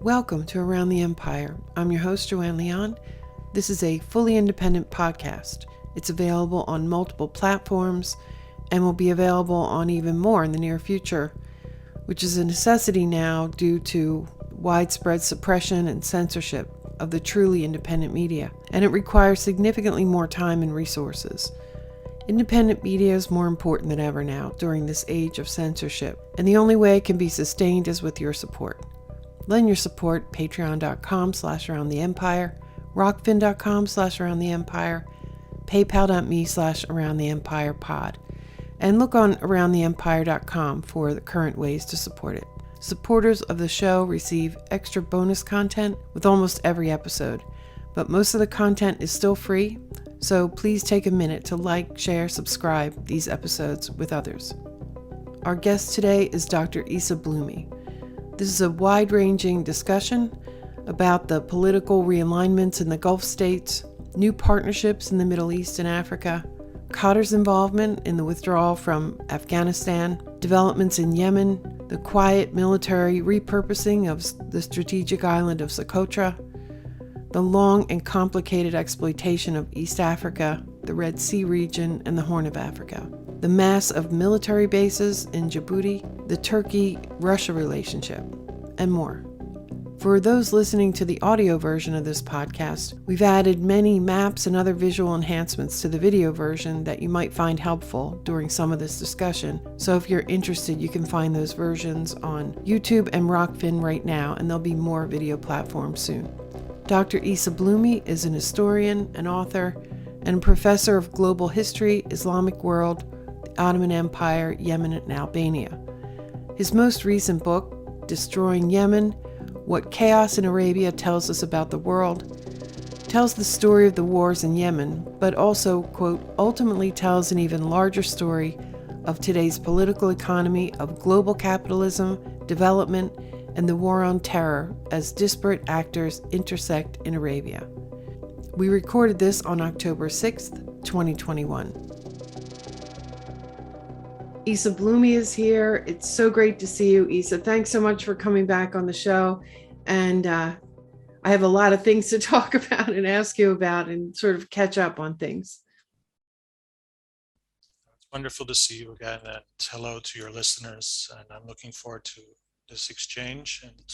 Welcome to Around the Empire. I'm your host, Joanne Leon. This is a fully independent podcast. It's available on multiple platforms and will be available on even more in the near future, which is a necessity now due to widespread suppression and censorship of the truly independent media, and it requires significantly more time and resources. Independent media is more important than ever now during this age of censorship, and the only way it can be sustained is with your support. Lend your support patreon.com/aroundtheempire, rokfin.com/aroundtheempire, paypal.me/aroundtheempirepod, and look on aroundtheempire.com for the current ways to support it. Supporters of the show receive extra bonus content with almost every episode, but most of the content is still free, so please take a minute to like, share, subscribe these episodes with others. Our guest today is Dr. Issa Blumi. This is a wide-ranging discussion about the political realignments in the Gulf states, new partnerships in the Middle East and Africa, Qatar's involvement in the withdrawal from Afghanistan, developments in Yemen, the quiet military repurposing of the strategic island of Socotra, the long and complicated exploitation of East Africa, the Red Sea region, and the Horn of Africa, the mass of military bases in Djibouti, the Turkey-Russia relationship, and more. For those listening to the audio version of this podcast, we've added many maps and other visual enhancements to the video version that you might find helpful during some of this discussion. So if you're interested, you can find those versions on YouTube and Rokfin right now, and there'll be more video platforms soon. Dr. Issa Blumi is an historian, an author, and a professor of global history, Islamic world, the Ottoman Empire, Yemen, and Albania. His most recent book, Destroying Yemen: What Chaos in Arabia Tells Us About the World, tells the story of the wars in Yemen, but also, quote, ultimately tells an even larger story of today's political economy of global capitalism, development, and the war on terror as disparate actors intersect in Arabia. We recorded this on October 6th, 2021. Issa Blumi is here. It's so great to see you, Issa. Thanks so much for coming back on the show. And I have a lot of things to talk about and ask you about and sort of catch up on things. It's wonderful to see you again, and hello to your listeners. And I'm looking forward to this exchange, and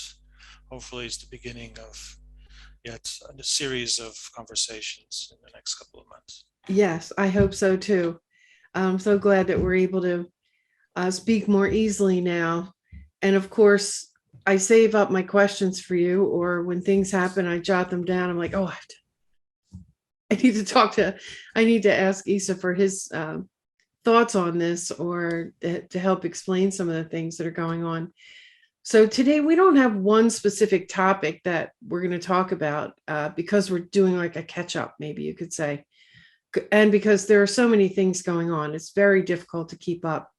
hopefully it's the beginning of yet a series of conversations in the next couple of months. Yes, I hope so too. I'm so glad that we're able to speak more easily now. And of course, I save up my questions for you, or when things happen, I jot them down. I'm like, oh, I need to ask Issa for his thoughts on this, or to help explain some of the things that are going on. So today we don't have one specific topic that we're going to talk about because we're doing like a catch up, maybe you could say. And because there are so many things going on, it's very difficult to keep up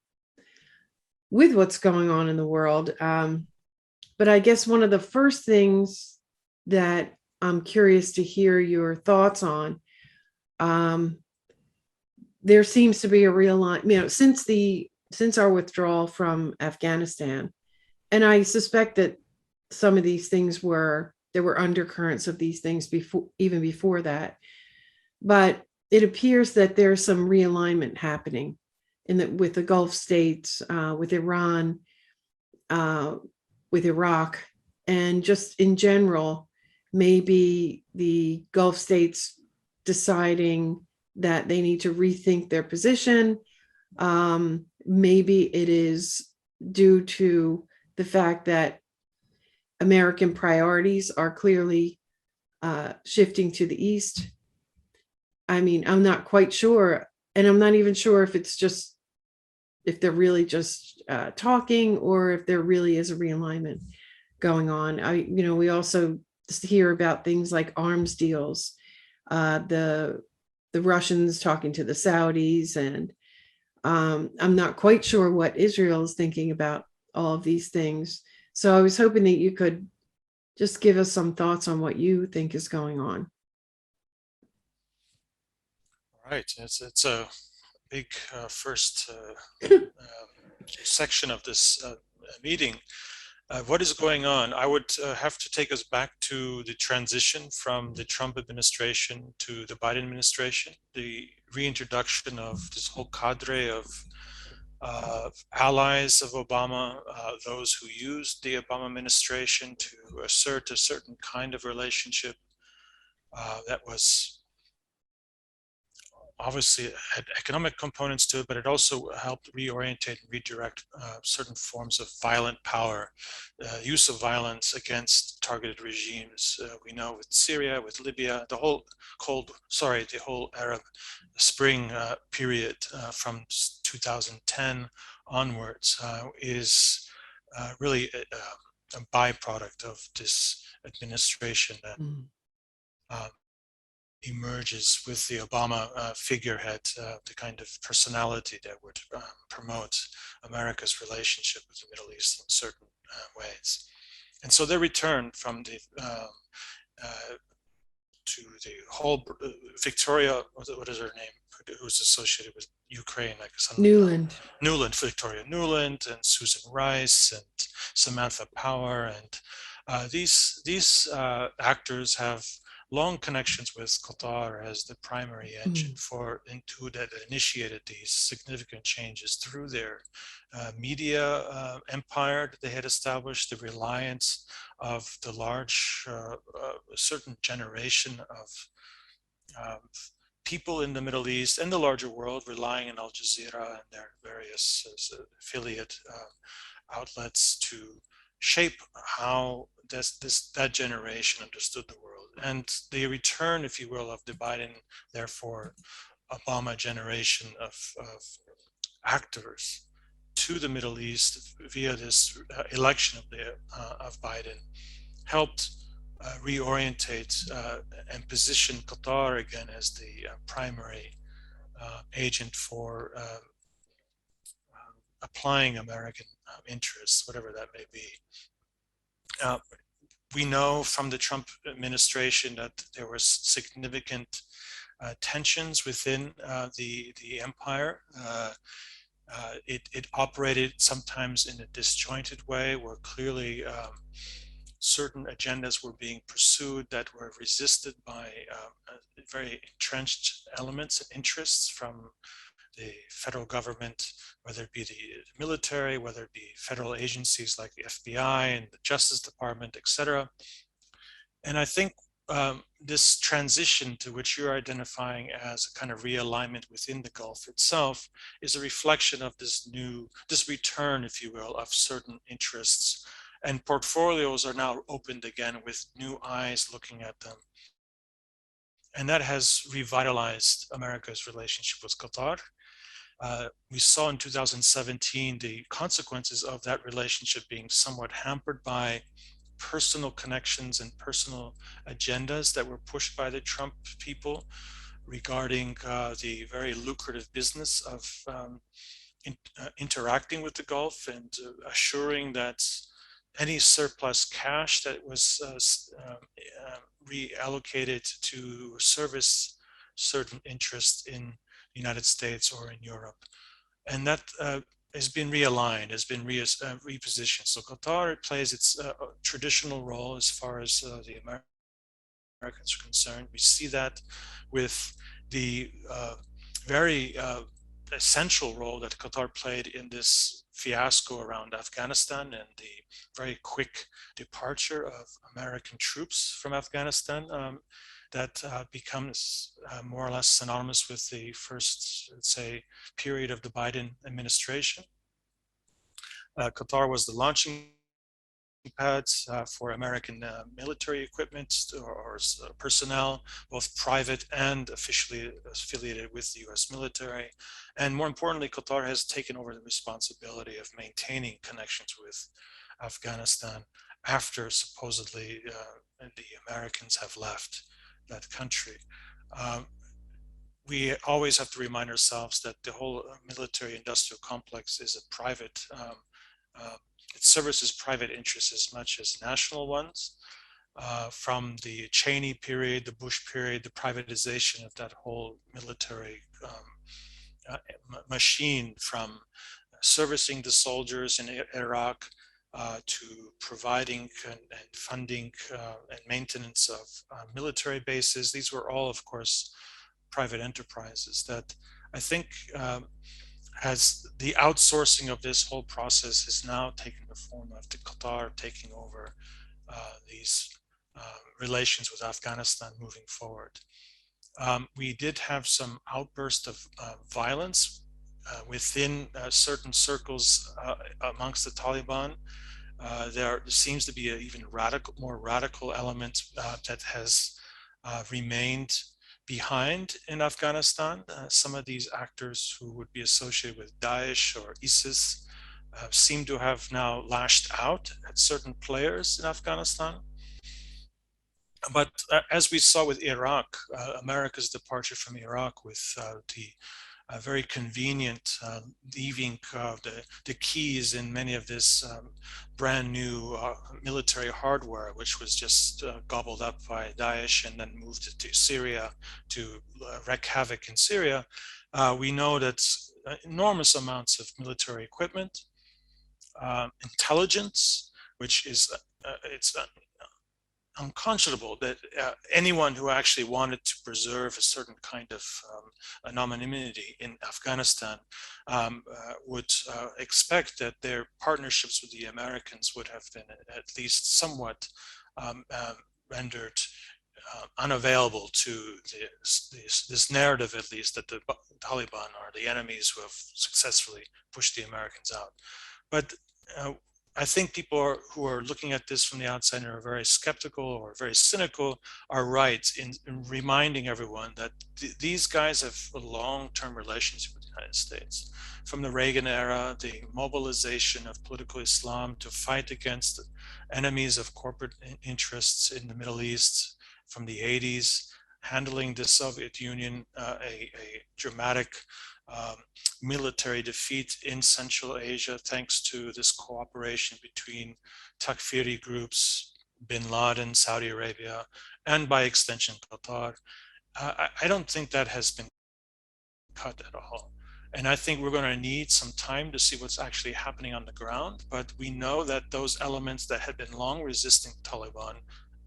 with what's going on in the world. But I guess one of the first things that I'm curious to hear your thoughts on, there seems to be a real, since our withdrawal from Afghanistan, and I suspect that some of these things there were undercurrents of these things even before that, but it appears that there's some realignment happening with the Gulf states, with Iran, with Iraq, and just in general, maybe the Gulf states deciding that they need to rethink their position. Maybe it is due to the fact that American priorities are clearly shifting to the East. I mean, I'm not quite sure, and I'm not even sure if they're really just talking, or if there really is a realignment going on. We also hear about things like arms deals, the Russians talking to the Saudis, and I'm not quite sure what Israel is thinking about all of these things. So I was hoping that you could just give us some thoughts on what you think is going on. All right, it's a big first section of this meeting, What is going on? I would have to take us back to the transition from the Trump administration to the Biden administration, the reintroduction of this whole cadre of allies of Obama, those who used the Obama administration to assert a certain kind of relationship that was obviously had economic components to it, but it also helped reorientate and redirect certain forms of violent power, use of violence against targeted regimes. We know with Syria, with Libya, the whole Arab Spring period from 2010 onwards is really a byproduct of this administration that emerges with the Obama figurehead, the kind of personality that would promote America's relationship with the Middle East in certain ways. And so their return from the to the whole Victoria, what is her name, who's associated with Ukraine, like Victoria Nuland, and Susan Rice, and Samantha Power, and these actors have long connections with Qatar as the primary engine that initiated these significant changes through their media empire that they had established, the reliance of the large, certain generation of people in the Middle East and the larger world relying on Al Jazeera and their various affiliate outlets to shape how that generation understood the world. And the return, if you will, of the Biden, therefore Obama generation of actors to the Middle East via this election of Biden helped reorientate and position Qatar again as the primary agent for applying American interests, whatever that may be. We know from the Trump administration that there was significant tensions within the empire. It operated sometimes in a disjointed way, where clearly certain agendas were being pursued that were resisted by very entrenched elements and interests from the federal government, whether it be the military, whether it be federal agencies like the FBI and the Justice Department, etc. And I think this transition to which you're identifying as a kind of realignment within the Gulf itself is a reflection of this return, if you will, of certain interests. And portfolios are now opened again with new eyes looking at them. And that has revitalized America's relationship with Qatar. We saw in 2017 the consequences of that relationship being somewhat hampered by personal connections and personal agendas that were pushed by the Trump people regarding the very lucrative business of interacting with the Gulf and assuring that any surplus cash that was reallocated to service certain interests in the United States or in Europe. And that has been realigned, has been repositioned. So Qatar plays its traditional role as far as the Americans are concerned. We see that with the very essential role that Qatar played in this fiasco around Afghanistan and the very quick departure of American troops from Afghanistan that becomes more or less synonymous with the first, let's say, period of the Biden administration. Qatar was the launching pads for American military equipment or personnel, both private and officially affiliated with the US military. And more importantly, Qatar has taken over the responsibility of maintaining connections with Afghanistan after supposedly the Americans have left that country. We always have to remind ourselves that the whole military industrial complex is a private it services private interests as much as national ones. From the Cheney period, the Bush period, the privatization of that whole military machine, from servicing the soldiers in Iraq to providing and funding and maintenance of military bases. These were all, of course, private enterprises that I think as the outsourcing of this whole process has now taken the form of the Qatar taking over these relations with Afghanistan moving forward. We did have some outburst of violence within certain circles amongst the Taliban. There seems to be an even more radical element that has remained behind in Afghanistan. Some of these actors who would be associated with Daesh or ISIS seem to have now lashed out at certain players in Afghanistan. But as we saw with Iraq, America's departure from Iraq with the very convenient leaving the keys in many of this brand new military hardware, which was just gobbled up by Daesh and then moved to Syria to wreak havoc in Syria. We know that enormous amounts of military equipment, intelligence, which is it's unconscionable that anyone who actually wanted to preserve a certain kind of anonymity in Afghanistan would expect that their partnerships with the Americans would have been at least somewhat rendered unavailable to this narrative, at least, that the Taliban are the enemies who have successfully pushed the Americans out. But I think people who are looking at this from the outside and are very skeptical or very cynical are right in reminding everyone that these guys have a long-term relationship with the United States. From the Reagan era, the mobilization of political Islam to fight against enemies of corporate interests in the Middle East from the 80s, handling the Soviet Union, a dramatic military defeat in Central Asia thanks to this cooperation between Takfiri groups, Bin Laden, Saudi Arabia, and by extension Qatar. I don't think that has been cut at all. And I think we're going to need some time to see what's actually happening on the ground. But we know that those elements that had been long resisting Taliban,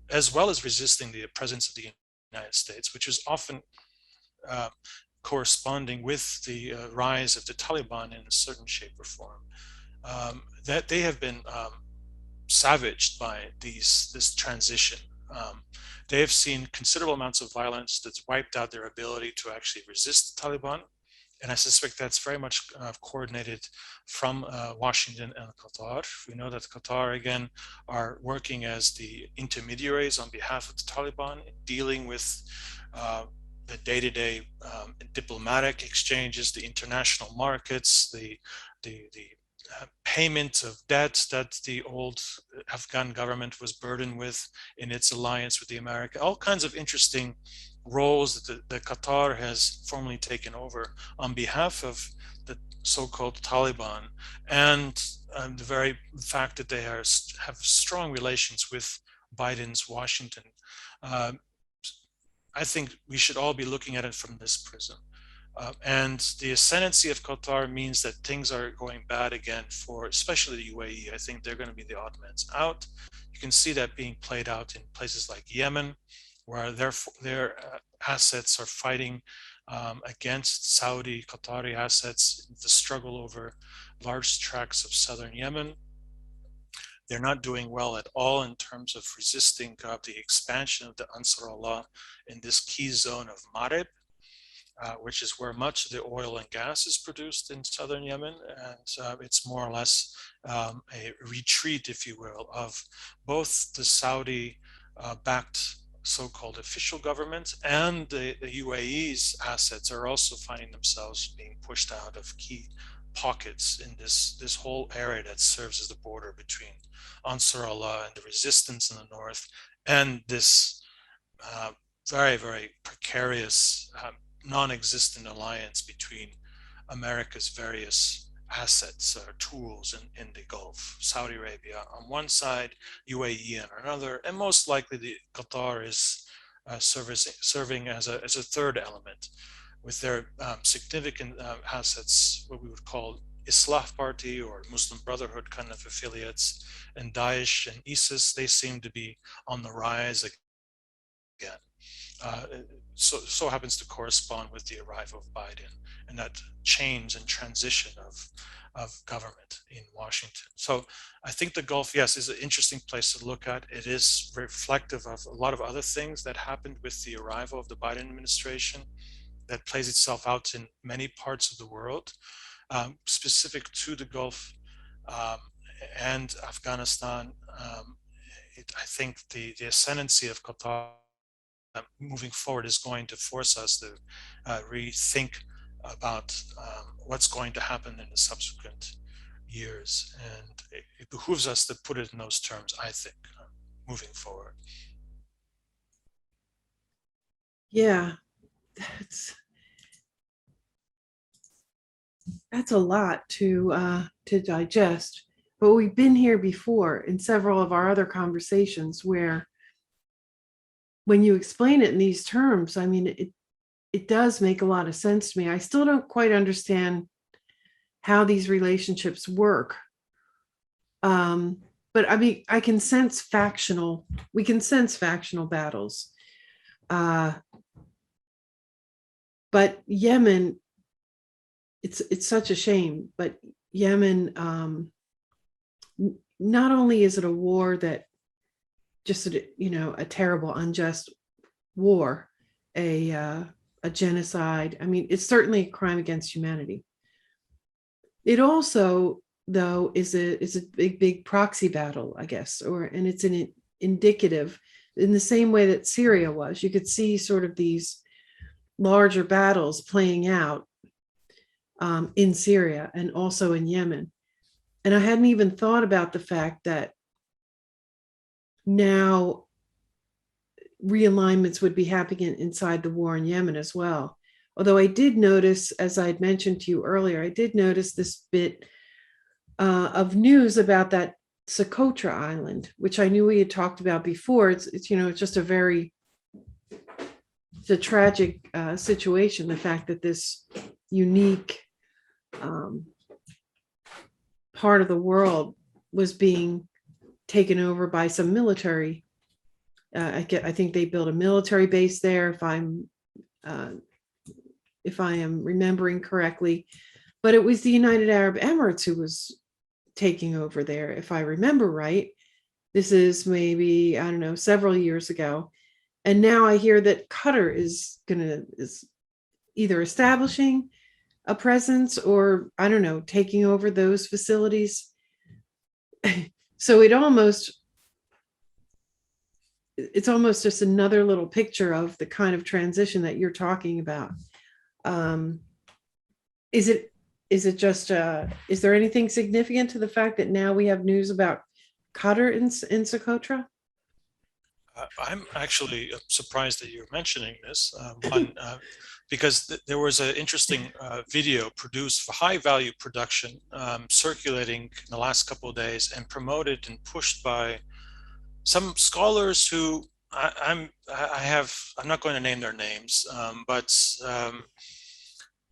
as well as resisting the presence of the United States, which is often corresponding with the rise of the Taliban in a certain shape or form, that they have been savaged by this transition. They have seen considerable amounts of violence that's wiped out their ability to actually resist the Taliban. And I suspect that's very much coordinated from Washington and Qatar. We know that Qatar, again, are working as the intermediaries on behalf of the Taliban, dealing with the day-to-day diplomatic exchanges, the international markets, the payment of debt that the old Afghan government was burdened with in its alliance with the America, all kinds of interesting roles that the Qatar has formally taken over on behalf of the so-called Taliban, and the very fact that they have strong relations with Biden's Washington. I think we should all be looking at it from this prism. And the ascendancy of Qatar means that things are going bad again for especially the UAE. I think they're going to be the odd men out. You can see that being played out in places like Yemen, where their assets are fighting against Saudi, Qatari assets, the struggle over large tracts of southern Yemen. They're not doing well at all in terms of resisting the expansion of the Ansar Allah in this key zone of Marib, which is where much of the oil and gas is produced in southern Yemen. And it's more or less a retreat, if you will, of both the Saudi-backed so-called official government and the UAE's assets are also finding themselves being pushed out of key pockets in this whole area that serves as the border between Ansar Allah and the resistance in the north, and this very, very precarious, non-existent alliance between America's various assets or tools in the Gulf. Saudi Arabia on one side, UAE on another, and most likely the Qatar is serving as a third element with their significant assets, what we would call Islah Party or Muslim Brotherhood kind of affiliates, and Daesh and ISIS, they seem to be on the rise again. Uh, so happens to correspond with the arrival of Biden and that change and transition of government in Washington. So I think the Gulf, yes, is an interesting place to look at. It is reflective of a lot of other things that happened with the arrival of the Biden administration that plays itself out in many parts of the world, specific to the Gulf and Afghanistan. I think the ascendancy of Qatar moving forward is going to force us to rethink about what's going to happen in the subsequent years. And it behooves us to put it in those terms, I think, moving forward. Yeah, that's a lot to digest. But we've been here before in several of our other conversations where when you explain it in these terms, I mean, it does make a lot of sense to me. I still don't quite understand how these relationships work. But I mean, we can sense factional battles. But Yemen, it's such a shame, but Yemen, not only is it a war that just, a terrible, unjust war, a genocide. I mean, it's certainly a crime against humanity. It also, though, is a big proxy battle, I guess, and it's an indicative in the same way that Syria was. You could see sort of these larger battles playing out in Syria and also in Yemen. And I hadn't even thought about the fact that now realignments would be happening inside the war in Yemen as well. Although I did notice, as I had mentioned to you earlier, I did notice this bit of news about that Socotra island, which I knew we had talked about before. It's just it's a tragic situation. The fact that this unique part of the world was being taken over by some military. I think they built a military base there, if I am remembering correctly. But it was the United Arab Emirates who was taking over there, if I remember right. This is maybe, I don't know, several years ago. And now I hear that Qatar is either establishing a presence or, I don't know, taking over those facilities. So it's almost just another little picture of the kind of transition that you're talking about. Is there anything significant to the fact that now we have news about Qatar in Socotra? I'm actually surprised that you're mentioning this, because there was an interesting video produced for high value production, circulating in the last couple of days and promoted and pushed by some scholars who I'm not going to name their names, but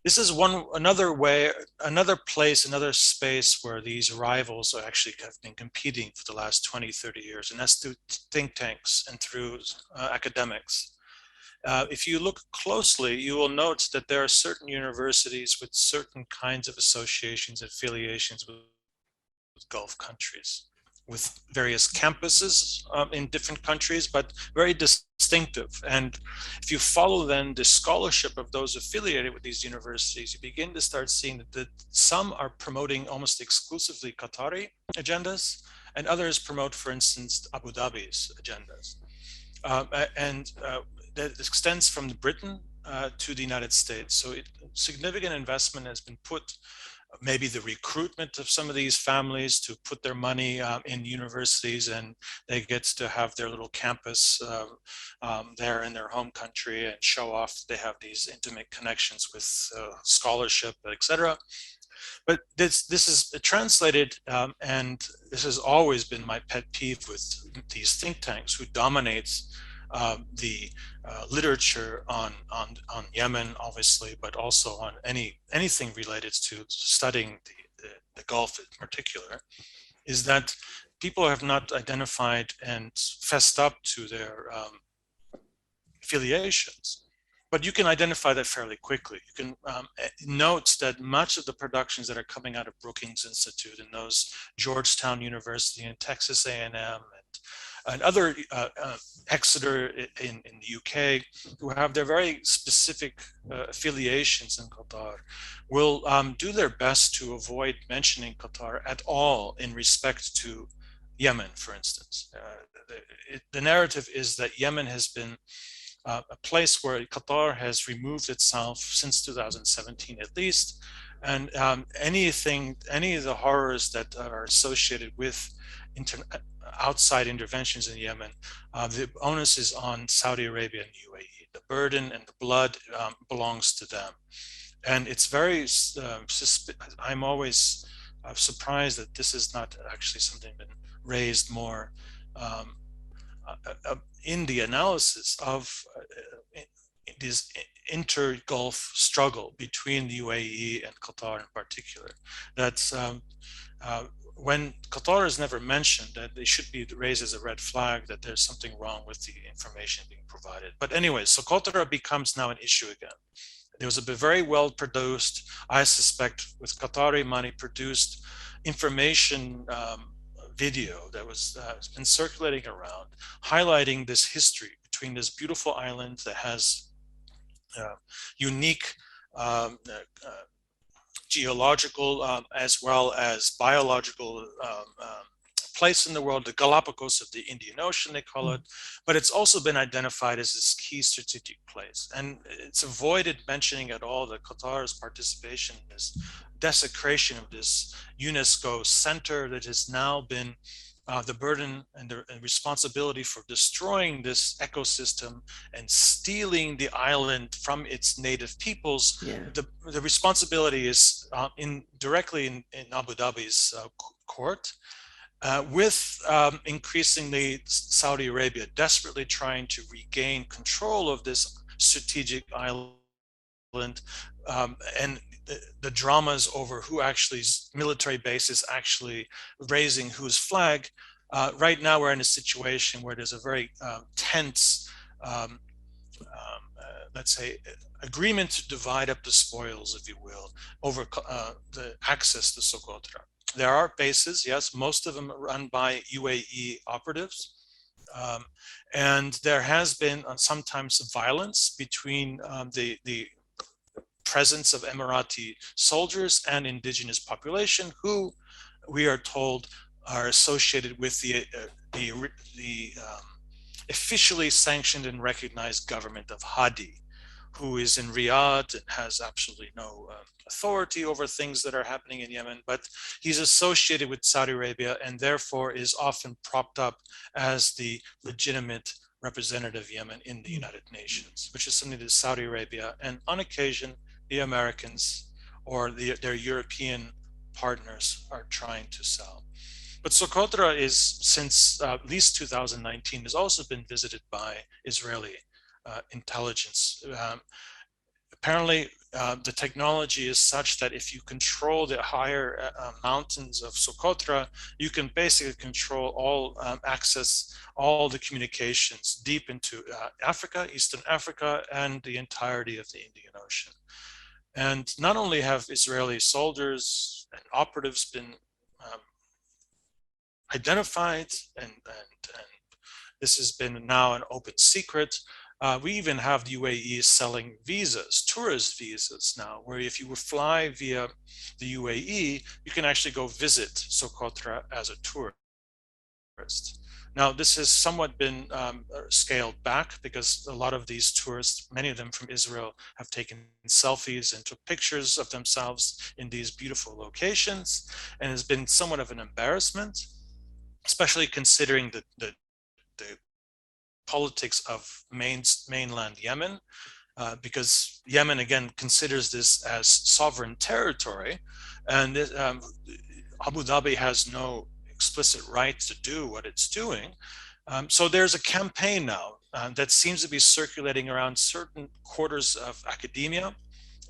this is another place, another space where these rivals actually have been competing for the last 20, 30 years, and that's through think tanks and through academics. If you look closely, you will note that there are certain universities with certain kinds of associations, affiliations with Gulf countries, with various campuses in different countries, but very distinctive. And if you follow then the scholarship of those affiliated with these universities, you begin to start seeing that some are promoting almost exclusively Qatari agendas, and others promote, for instance, Abu Dhabi's agendas. That extends from Britain to the United States. So significant investment has been put, maybe the recruitment of some of these families to put their money in universities, and they get to have their little campus there in their home country and show off they have these intimate connections with scholarship, etc. But this is translated, and this has always been my pet peeve with these think tanks who dominate the literature on Yemen, obviously, but also on anything related to studying the Gulf in particular, is that people have not identified and fessed up to their affiliations. But you can identify that fairly quickly. You can note that much of the productions that are coming out of Brookings Institute and those Georgetown University and Texas A&M and other Exeter in the UK, who have their very specific affiliations in Qatar, will do their best to avoid mentioning Qatar at all in respect to Yemen, for instance. The narrative is that Yemen has been a place where Qatar has removed itself since 2017 at least, and any of the horrors that are associated with outside interventions in Yemen, the onus is on Saudi Arabia and UAE. The burden and the blood belongs to them. And it's very, I'm always surprised that this is not actually something been raised more in the analysis of this inter-Gulf struggle between the UAE and Qatar in particular. That's when Qatar is never mentioned, that they should be raised as a red flag that there's something wrong with the information being provided. But anyway, Socotra becomes now an issue again. There was a very well produced, I suspect with Qatari money produced information video that was been circulating around, highlighting this history between this beautiful island that has unique geological as well as biological place in the world, the Galapagos of the Indian Ocean, they call it, but it's also been identified as this key strategic place. And it's avoided mentioning at all that Qatar's participation in this desecration of this UNESCO center that has now been the burden and the responsibility for destroying this ecosystem and stealing the island from its native peoples. Yeah. The responsibility is directly in Abu Dhabi's court. With increasingly Saudi Arabia desperately trying to regain control of this strategic island, and the dramas over who actually military bases actually raising whose flag. Right now we're in a situation where there's a very tense, let's say, agreement to divide up the spoils, if you will, over the access to Socotra. There are bases, yes, most of them are run by UAE operatives. And there has been sometimes violence between the presence of Emirati soldiers and indigenous population, who we are told are associated with the officially sanctioned and recognized government of Hadi, who is in Riyadh and has absolutely no authority over things that are happening in Yemen, but he's associated with Saudi Arabia and therefore is often propped up as the legitimate representative of Yemen in the United Nations, which is something that Saudi Arabia and on occasion the Americans or their European partners are trying to sell. But Socotra is, since at least 2019, has also been visited by Israeli intelligence. Apparently, the technology is such that if you control the higher mountains of Socotra, you can basically control all access, all the communications deep into Africa, Eastern Africa, and the entirety of the Indian Ocean. And not only have Israeli soldiers and operatives been identified, and this has been now an open secret, we even have the UAE selling visas, tourist visas now, where if you fly via the UAE, you can actually go visit Socotra as a tourist. Now, this has somewhat been scaled back because a lot of these tourists, many of them from Israel, have taken selfies and took pictures of themselves in these beautiful locations, and has been somewhat of an embarrassment, especially considering the politics of mainland Yemen, because Yemen again considers this as sovereign territory, and Abu Dhabi has no explicit right to do what it's doing. So there's a campaign now that seems to be circulating around certain quarters of academia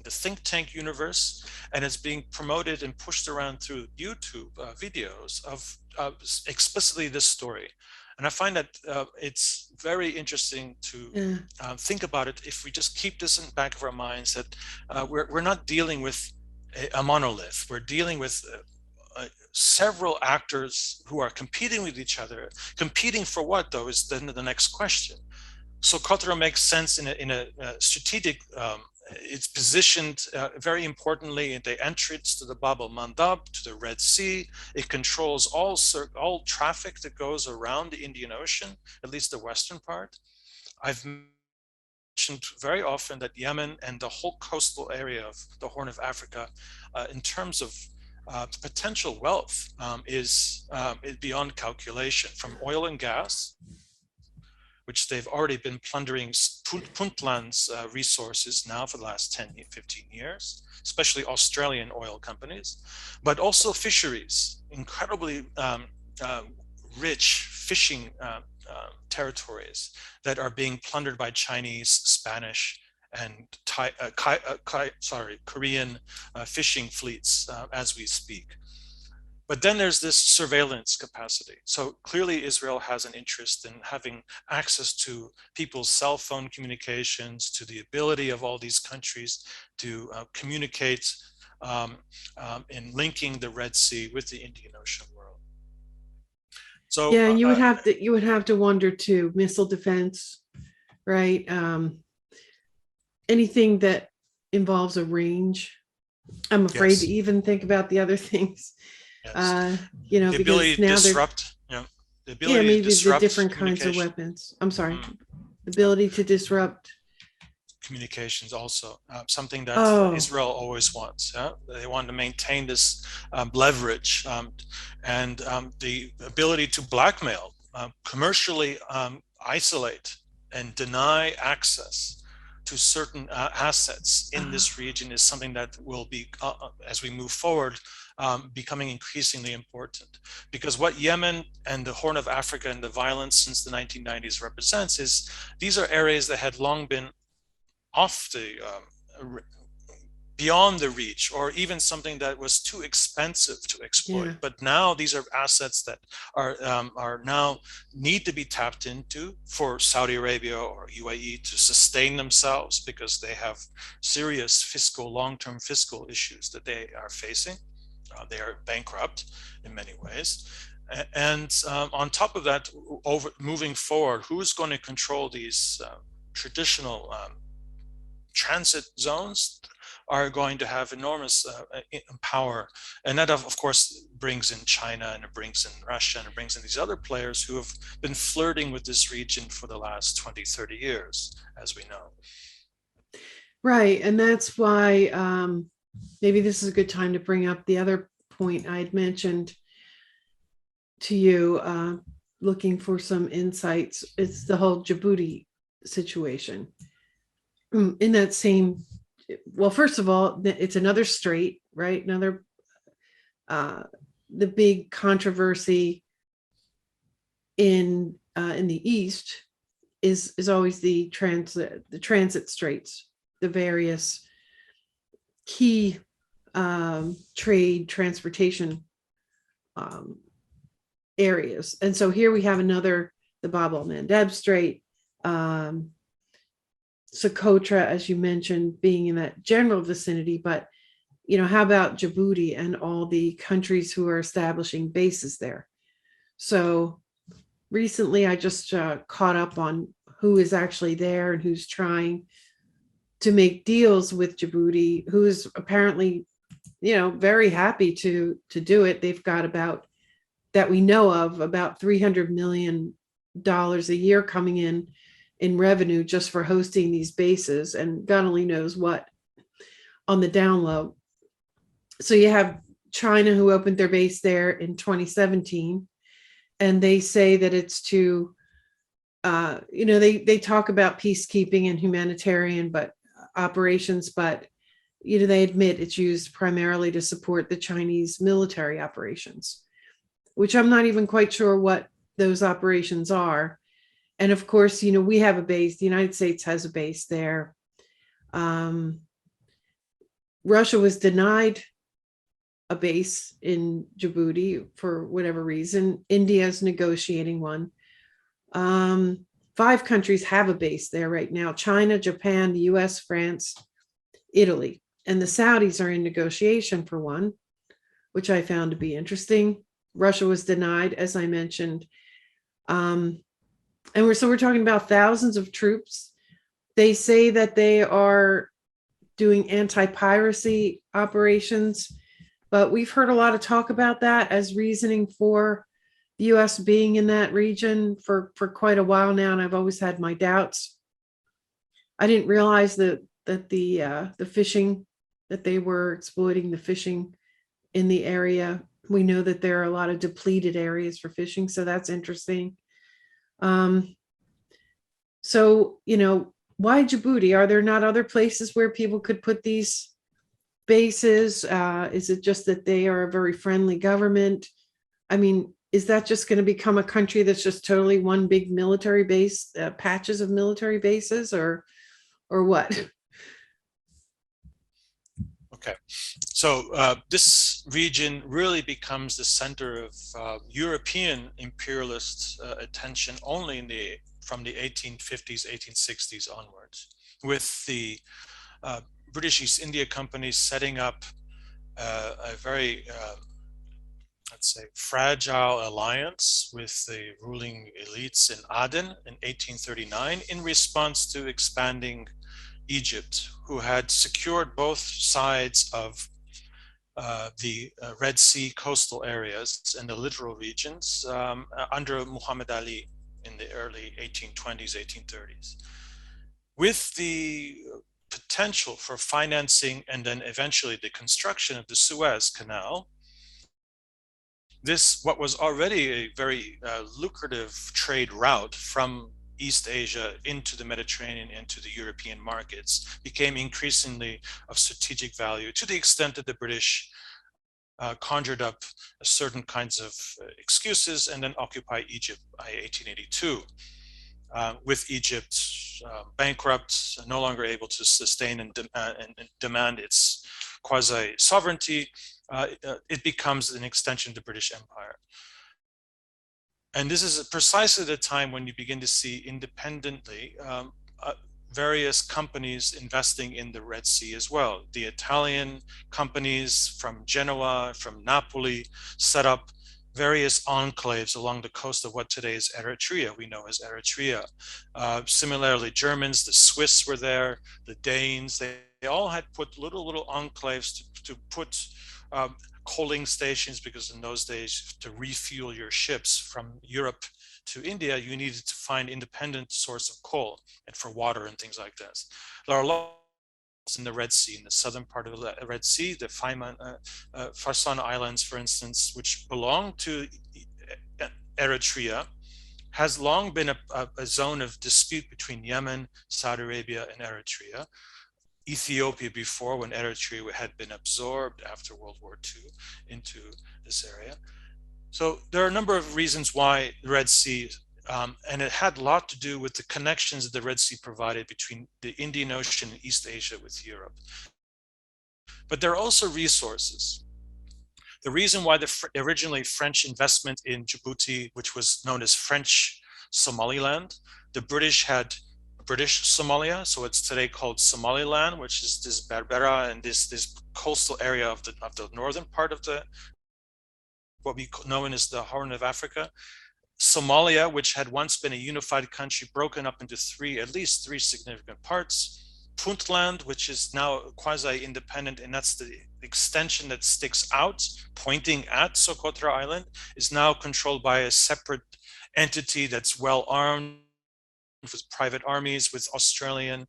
the think tank universe, and it's being promoted and pushed around through YouTube videos of explicitly this story. And I find that it's very interesting to think about it. If we just keep this in the back of our minds, that we're not dealing with a monolith. We're dealing with several actors who are competing with each other. Competing for what, though, is then the next question. Socotra makes sense in a strategic. It's positioned very importantly at the entrance to the Bab el-Mandab, to the Red Sea. It controls all traffic that goes around the Indian Ocean, at least the western part. I've mentioned very often that Yemen and the whole coastal area of the Horn of Africa, in terms of potential wealth, is beyond calculation, from oil and gas, which they've already been plundering Puntland's resources now for the last 10, 15 years, especially Australian oil companies, but also fisheries, incredibly rich fishing territories that are being plundered by Chinese, Spanish, and Korean fishing fleets as we speak. But then there's this surveillance capacity. So clearly Israel has an interest in having access to people's cell phone communications, to the ability of all these countries to communicate in linking the Red Sea with the Indian Ocean world. So yeah, and you would have to wonder too, missile defense, right? Anything that involves a range. I'm afraid yes. to even think about the other things. Yes. The ability to disrupt, the ability maybe to disrupt the different kinds of weapons. I'm sorry, the ability to disrupt communications also, something that Israel always wants. They want to maintain this leverage and the ability to blackmail, commercially isolate and deny access to certain assets in this region is something that will be, as we move forward, becoming increasingly important. Because what Yemen and the Horn of Africa and the violence since the 1990s represents is these are areas that had long been off the, beyond the reach, or even something that was too expensive to exploit. Yeah. But now these are assets that are now need to be tapped into for Saudi Arabia or UAE to sustain themselves, because they have serious long-term fiscal issues that they are facing. They are bankrupt in many ways. And on top of that, moving forward, who's going to control these traditional transit zones are going to have enormous power. And that, of course, brings in China, and it brings in Russia, and it brings in these other players who have been flirting with this region for the last 20, 30 years, as we know. Right. And that's why maybe this is a good time to bring up the other point I had mentioned to you, looking for some insights. It's the whole Djibouti situation. In that same, well, first of all, it's another strait, right? Another, the big controversy in the East is always the transit straits, the various key trade transportation areas. And so here we have the Bab el-Mandeb Strait, Socotra, as you mentioned, being in that general vicinity, but how about Djibouti and all the countries who are establishing bases there? So recently I just caught up on who is actually there and who's trying to make deals with Djibouti, who is apparently, very happy to do it. They've got that we know of, about $300 million a year coming in revenue just for hosting these bases, and God only knows what on the down low. So you have China, who opened their base there in 2017, and they say that it's to, they talk about peacekeeping and humanitarian operations, but they admit it's used primarily to support the Chinese military operations, which I'm not even quite sure what those operations are. And of course, we have a base, the United States has a base there. Russia was denied a base in Djibouti for whatever reason. India is negotiating one. 5 countries have a base there right now: China, Japan, the US, France, Italy. And the Saudis are in negotiation for one, which I found to be interesting. Russia was denied, as I mentioned. And we're talking about thousands of troops. They say that they are doing anti-piracy operations, but we've heard a lot of talk about that as reasoning for the US being in that region for quite a while now, and I've always had my doubts. I didn't realize that the fishing, that they were exploiting the fishing in the area. We know that there are a lot of depleted areas for fishing, so that's interesting. So, why Djibouti? Are there not other places where people could put these bases? Is it just that they are a very friendly government? I mean, is that just going to become a country that's just totally one big military base, patches of military bases, or what? Okay, so this region really becomes the center of European imperialist attention only from the 1850s, 1860s onwards, with the British East India Company setting up a very, let's say, fragile alliance with the ruling elites in Aden in 1839 in response to expanding Egypt, who had secured both sides of the Red Sea coastal areas and the littoral regions under Muhammad Ali in the early 1820s, 1830s. With the potential for financing and then eventually the construction of the Suez Canal, what was already a very lucrative trade route from East Asia into the Mediterranean, into the European markets, became increasingly of strategic value, to the extent that the British conjured up certain kinds of excuses and then occupied Egypt by 1882. With Egypt bankrupt, no longer able to sustain and demand its quasi-sovereignty, it becomes an extension of the British Empire. And this is precisely the time when you begin to see independently various companies investing in the Red Sea as well. The Italian companies from Genoa, from Napoli, set up various enclaves along the coast of what today is Eritrea, we know as Eritrea. Similarly, Germans, the Swiss were there, the Danes, they all had put little enclaves to put coaling stations, because in those days, to refuel your ships from Europe to India, you needed to find independent source of coal and for water and things like this. There are lots in the Red Sea, in the southern part of the Red Sea, the Farsan Islands, for instance, which belong to Eritrea, has long been a zone of dispute between Yemen, Saudi Arabia, and Eritrea. Ethiopia before, when Eritrea had been absorbed after World War II into this area. So there are a number of reasons why the Red Sea, and it had a lot to do with the connections that the Red Sea provided between the Indian Ocean and East Asia with Europe. But there are also resources. The reason why the originally French investment in Djibouti, which was known as French Somaliland, the British had British Somalia, so it's today called Somaliland, which is this Berbera and this coastal area of the northern part of what we know as the Horn of Africa. Somalia, which had once been a unified country, broken up into at least three significant parts. Puntland, which is now quasi-independent, and that's the extension that sticks out, pointing at Socotra Island, is now controlled by a separate entity that's well armed, with private armies, with Australian,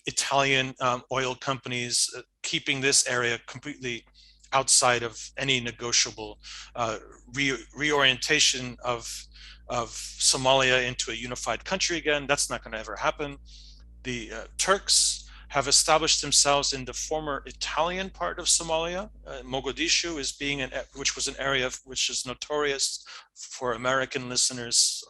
Italian oil companies, keeping this area completely outside of any negotiable reorientation of Somalia into a unified country again. That's not going to ever happen. The Turks have established themselves in the former Italian part of Somalia. Mogadishu is which was an area which is notorious for American listeners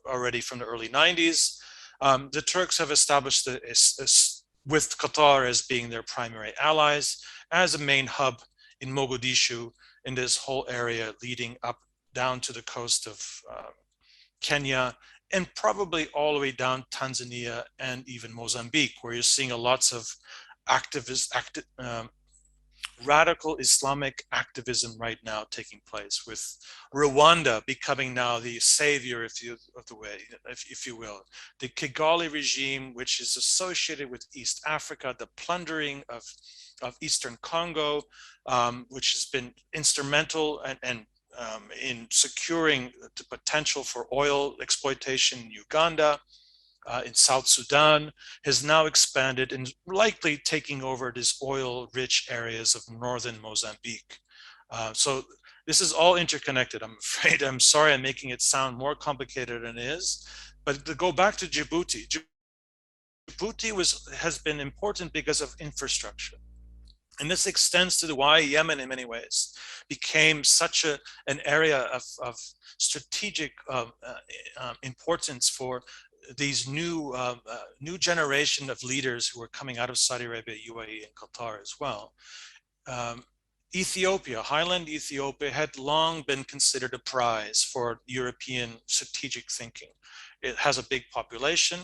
already from the early 90s. The Turks have established with Qatar as being their primary allies, as a main hub in Mogadishu, in this whole area leading up down to the coast of Kenya, and probably all the way down Tanzania and even Mozambique, where you're seeing lots of radical Islamic activism right now taking place, with Rwanda becoming now the savior of the way, if you will. The Kigali regime, which is associated with East Africa, the plundering of Eastern Congo, which has been instrumental and in securing the potential for oil exploitation in Uganda, in South Sudan, has now expanded and likely taking over these oil-rich areas of northern Mozambique. So this is all interconnected. I'm afraid, I'm sorry I'm making it sound more complicated than it is, but to go back to Djibouti, Djibouti has been important because of infrastructure. And this extends to why Yemen, in many ways, became such an area of strategic importance for these new generation of leaders who are coming out of Saudi Arabia, UAE, and Qatar as well. Ethiopia, highland Ethiopia, had long been considered a prize for European strategic thinking. It has a big population,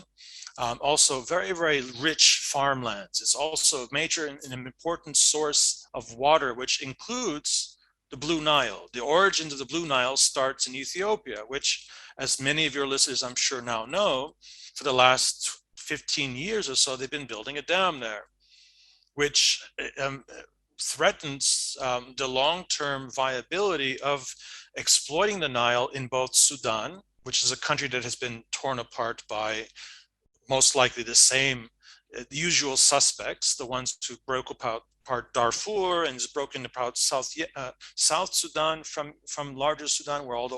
also very, very rich farmlands. It's also a major and an important source of water, which includes the Blue Nile. The origin of the Blue Nile starts in Ethiopia, which, as many of your listeners I'm sure now know, for the last 15 years or so, they've been building a dam there, which threatens the long-term viability of exploiting the Nile in both Sudan, which is a country that has been torn apart by most likely the same usual suspects, the ones who broke apart Darfur and has broken apart South Sudan from larger Sudan, where all the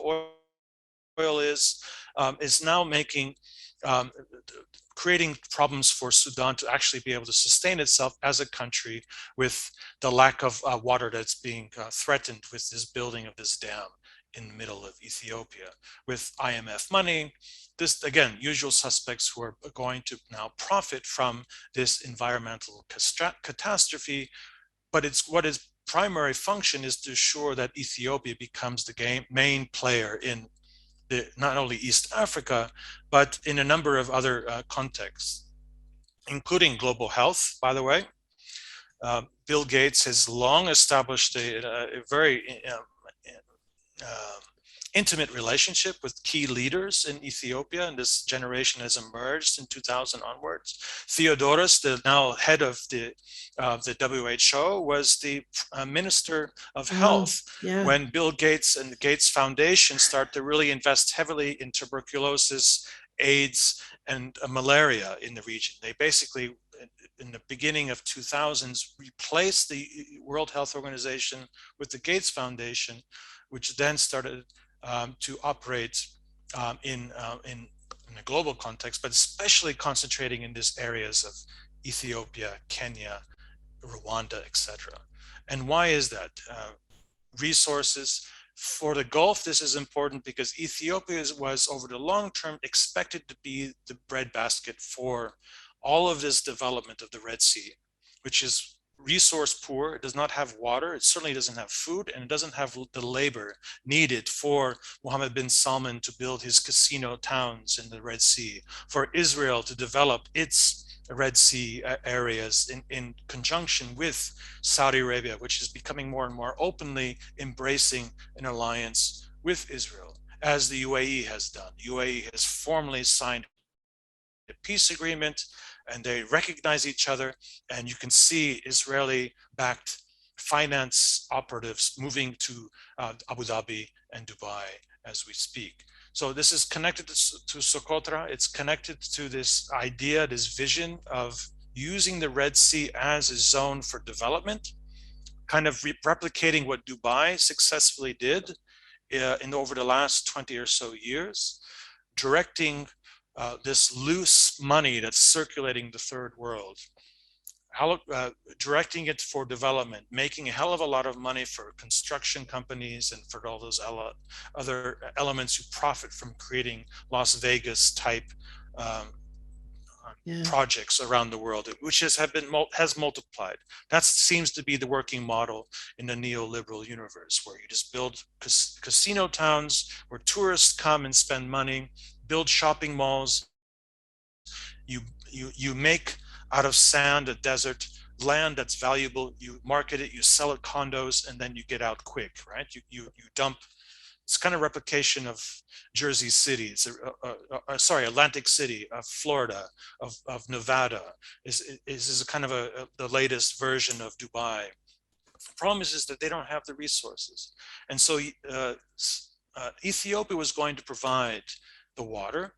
oil is now making creating problems for Sudan to actually be able to sustain itself as a country, with the lack of water that's being threatened with this building of this dam in the middle of Ethiopia, with IMF money. This, again, usual suspects who are going to now profit from this environmental catastrophe. But what its primary function is to ensure that Ethiopia becomes the main player in not only East Africa, but in a number of other contexts, including global health, by the way. Bill Gates has long established a very intimate relationship with key leaders in Ethiopia, and this generation has emerged in 2000 onwards. Theodoros, the now head of the WHO, was the Minister of Health when Bill Gates and the Gates Foundation started to really invest heavily in tuberculosis, AIDS, and malaria in the region. They basically, in the beginning of 2000s, replaced the World Health Organization with the Gates Foundation, which then started to operate in a global context, but especially concentrating in these areas of Ethiopia, Kenya, Rwanda, etc. And why is that? Resources. For the Gulf, this is important because Ethiopia was, over the long term, expected to be the breadbasket for all of this development of the Red Sea, which is resource poor. It does not have water. It certainly doesn't have food, and it doesn't have the labor needed for Mohammed bin Salman to build his casino towns in the Red Sea, for Israel to develop its Red Sea areas in conjunction with Saudi Arabia, which is becoming more and more openly embracing an alliance with Israel, as the UAE has done. UAE has formally signed a peace agreement, and they recognize each other, and you can see Israeli-backed finance operatives moving to Abu Dhabi and Dubai as we speak. So this is connected to Socotra. It's connected to this idea, this vision of using the Red Sea as a zone for development, kind of replicating what Dubai successfully did over the last 20 or so years, directing this loose money that's circulating the third world, directing it for development, making a hell of a lot of money for construction companies and for all those other elements who profit from creating Las Vegas type Yeah. projects around the world, which has multiplied. That seems to be the working model in the neoliberal universe, where you just build casino towns where tourists come and spend money, build shopping malls. You make out of sand a desert, land that's valuable. You market it, you sell it condos, and then you get out quick, right? You dump. It's kind of replication of Jersey City. It's sorry, Atlantic City, of Florida, of Nevada. Is a kind of the latest version of Dubai. The problem is that they don't have the resources, and so Ethiopia was going to provide the water.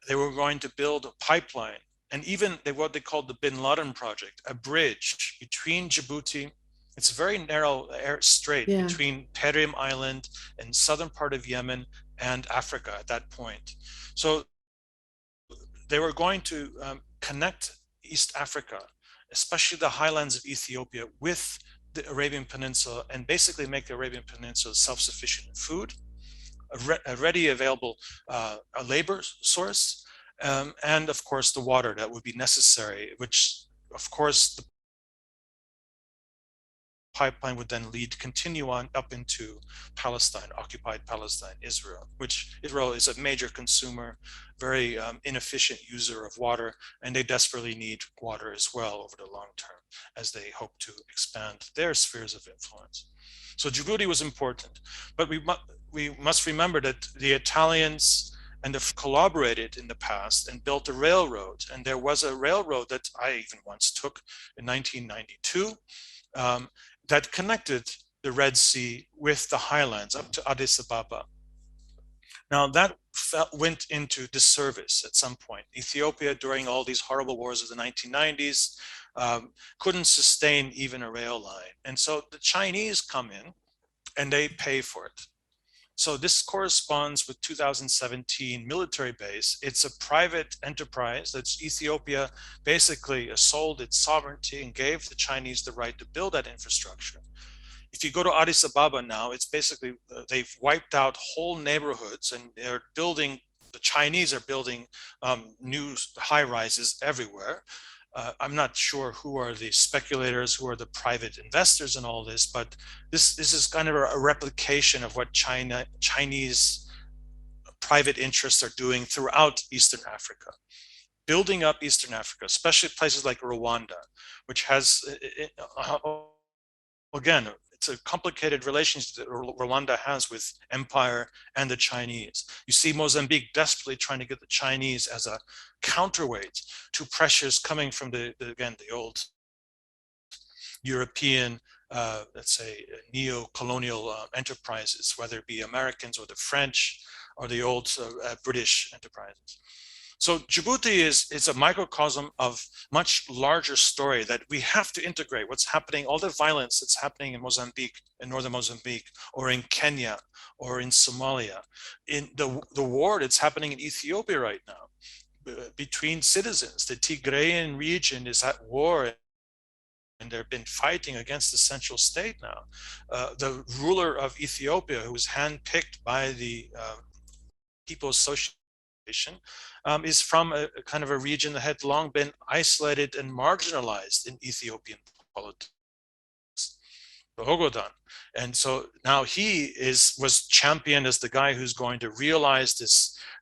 They were going to build a pipeline, and even what they called the Bin Laden project, a bridge between Djibouti. It's a very narrow strait between Perim Island and southern part of Yemen and Africa at that point. So they were going to connect East Africa, especially the highlands of Ethiopia, with the Arabian Peninsula, and basically make the Arabian Peninsula self-sufficient in food, a ready available labor source, and of course the water that would be necessary, which of course the pipeline would then continue on up into Palestine, occupied Palestine, Israel, which Israel is a major consumer, very inefficient user of water, and they desperately need water as well over the long term as they hope to expand their spheres of influence. So Djibouti was important, but we must remember that the Italians and the collaborated in the past and built a railroad. And there was a railroad that I even once took in 1992 that connected the Red Sea with the highlands up to Addis Ababa. Now that went into disservice at some point. Ethiopia, during all these horrible wars of the 1990s, couldn't sustain even a rail line. And so the Chinese come in and they pay for it. So this corresponds with 2017 military base. It's a private enterprise that's Ethiopia basically sold its sovereignty and gave the Chinese the right to build that infrastructure. If you go to Addis Ababa now, it's basically, they've wiped out whole neighborhoods, and they're building, the Chinese are building new high rises everywhere. I'm not sure who are the speculators, who are the private investors in all this, but this is kind of a replication of what Chinese private interests are doing throughout Eastern Africa, building up Eastern Africa, especially places like Rwanda, which has, again, it's a complicated relationship that Rwanda has with empire and the Chinese. You see Mozambique desperately trying to get the Chinese as a counterweight to pressures coming from the old European, let's say, neo-colonial enterprises, whether it be Americans or the French or the old British enterprises. So Djibouti is a microcosm of much larger story that we have to integrate. What's happening, all the violence that's happening in Mozambique, in northern Mozambique, or in Kenya, or in Somalia, in the war that's happening in Ethiopia right now between citizens. The Tigrayan region is at war, and they've been fighting against the central state now. The ruler of Ethiopia, who was handpicked by the People's Association, is from a kind of a region that had long been isolated and marginalized in Ethiopian politics, the Ogaden. And so now he was championed as the guy who's going to realize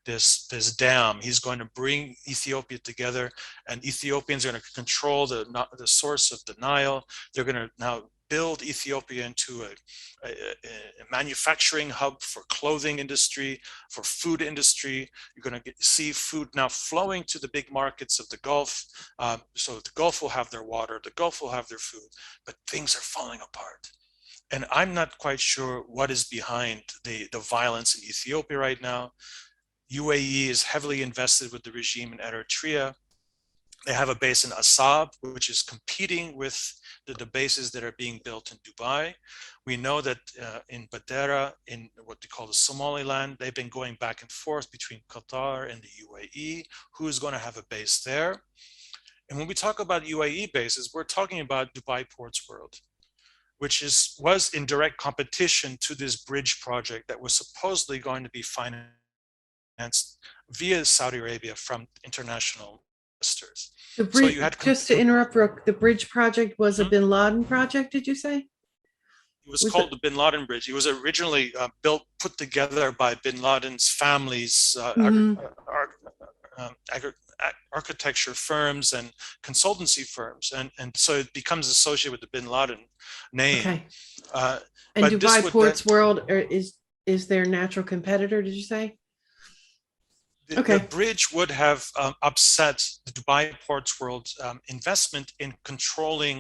this dam. He's going to bring Ethiopia together, and Ethiopians are going to control the source of the Nile. They're going to now build Ethiopia into a manufacturing hub for clothing industry, for food industry. You're going to see food now flowing to the big markets of the Gulf. So the Gulf will have their water, the Gulf will have their food, but things are falling apart. And I'm not quite sure what is behind the violence in Ethiopia right now. UAE is heavily invested with the regime in Eritrea. They have a base in Assab, which is competing with the bases that are being built in Dubai. We know that in Badera, in what they call the Somaliland, they've been going back and forth between Qatar and the UAE, who is going to have a base there. And when we talk about UAE bases, we're talking about Dubai Ports World, which was in direct competition to this bridge project that was supposedly going to be financed via Saudi Arabia from international The So bridge, you had just to interrupt, Rook, the bridge project was a Mhm. bin Laden project, did you say? It was Was it? called the Bin Laden Bridge. It was originally put together by Bin Laden's family's Mm-hmm. architecture firms and consultancy firms, and so it becomes associated with the Bin Laden name. Okay. Uh, And but this Dubai would then Ports World is their natural competitor, did you say? the Okay. bridge would have upset the Dubai Ports World investment in controlling